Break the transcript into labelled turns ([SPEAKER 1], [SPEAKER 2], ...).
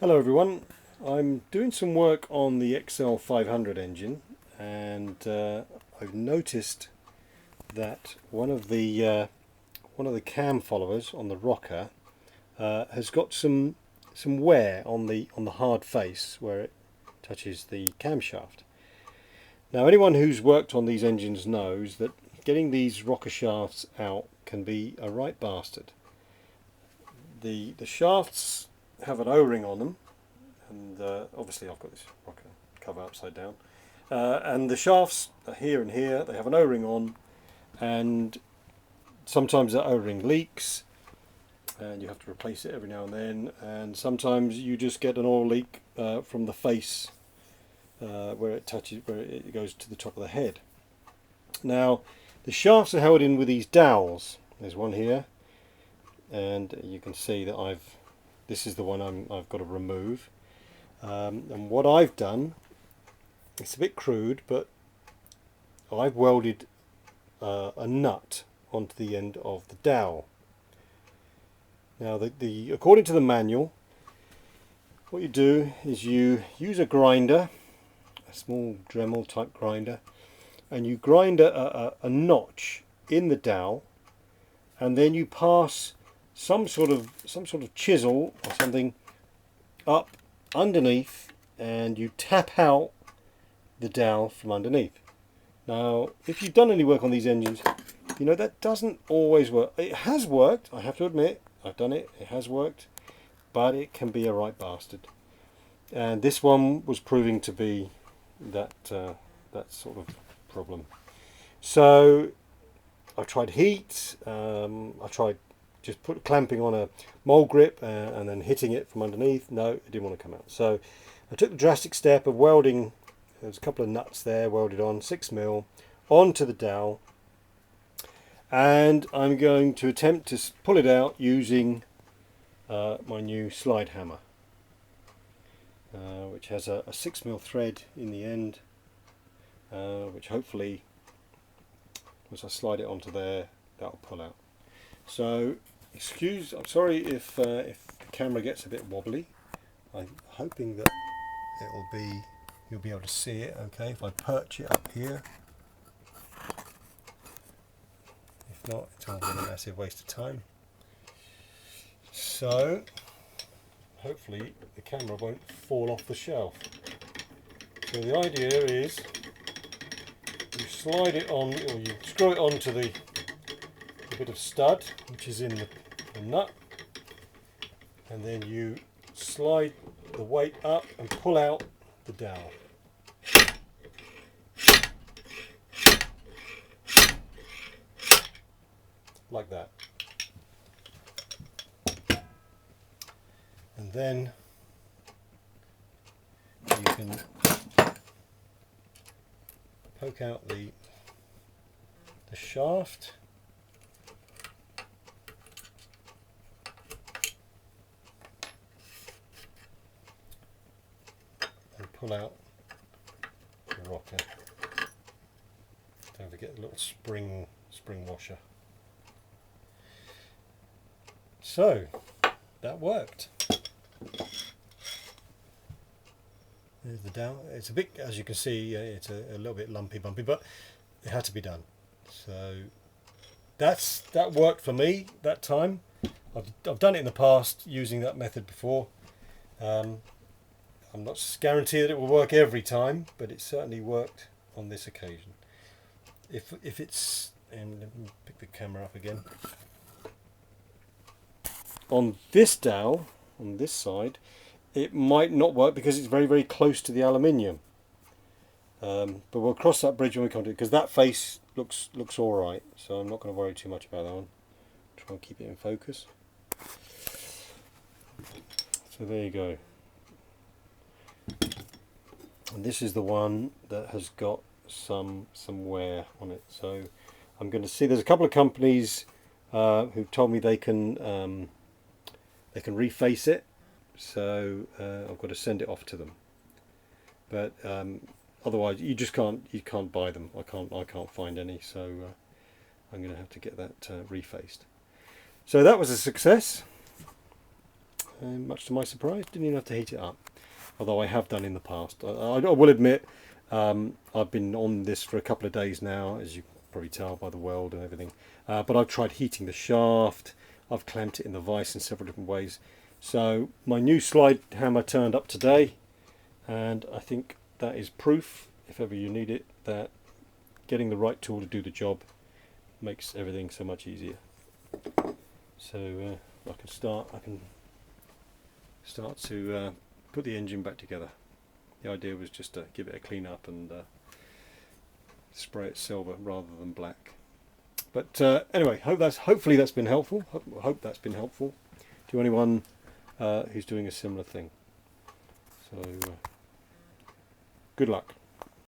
[SPEAKER 1] Hello everyone, I'm doing some work on the XL500 engine and I've noticed that one of the cam followers on the rocker has got some wear on the hard face where it touches the camshaft. Now anyone who's worked on these engines knows that getting these rocker shafts out can be a right bastard. The shafts have an O-ring on them, and obviously I've got this rocker cover upside down, and the shafts are here and here, they have an O-ring on, and sometimes that O-ring leaks and you have to replace it every now and then, and sometimes you just get an oil leak from the face where it goes to the top of the head. Now the shafts are held in with these dowels. There's one here, and you can see that this is the one I've got to remove. And what I've done, it's a bit crude, but I've welded a nut onto the end of the dowel. Now according to the manual, what you do is you use a grinder, a small Dremel type grinder, and you grind a notch in the dowel, and then you pass some sort of chisel or something up underneath, and you tap out the dowel from underneath. Now if you've done any work on these engines, you know that doesn't always work. It has worked, I have to admit. I've done it, it has worked, but it can be a right bastard, and this one was proving to be that sort of problem. So I tried heat, I tried just clamping on a mole grip and then hitting it from underneath. No, it didn't want to come out. So I took the drastic step of welding. There's a couple of nuts there welded on, 6mm, onto the dowel, and I'm going to attempt to pull it out using my new slide hammer, which has a 6mm thread in the end, which hopefully, once I slide it onto there, that'll pull out. So I'm sorry if the camera gets a bit wobbly. I'm hoping that you'll be able to see it okay if I perch it up here. If not, it's all been a massive waste of time. So hopefully the camera won't fall off the shelf. So the idea is you slide it on, or you screw it onto the bit of stud which is in the nut, and then you slide the weight up and pull out the dowel. Like that. And then you can poke out the shaft, and pull out the rocker. Don't forget the little spring washer. So that worked. There's the dowel. It's a bit, as you can see, it's a little bit lumpy bumpy, but it had to be done. So that worked for me that time. I've done it in the past using that method before. I'm not guaranteed that it will work every time, but it certainly worked on this occasion. If it's, and let me pick the camera up again. On this dowel, on this side, it might not work because it's very, very close to the aluminium. But we'll cross that bridge when we come to it, because that face looks all right. So I'm not going to worry too much about that one. Try and keep it in focus. So there you go. And this is the one that has got some wear on it. So I'm going to see. There's a couple of companies who've told me they can reface it. So I've got to send it off to them. But otherwise, you can't buy them. I can't find any. So I'm going to have to get that refaced. So that was a success. and much to my surprise, didn't even have to heat it up. Although I have done in the past. I will admit, I've been on this for a couple of days now, as you can probably tell by the weld and everything. But I've tried heating the shaft. I've clamped it in the vise in several different ways. So my new slide hammer turned up today, and I think that is proof, if ever you need it, that getting the right tool to do the job makes everything so much easier. So I can start to put the engine back together. The idea was just to give it a clean up and spray it silver rather than black. But anyway, hopefully that's been helpful. Hope that's been helpful to anyone who's doing a similar thing. So good luck.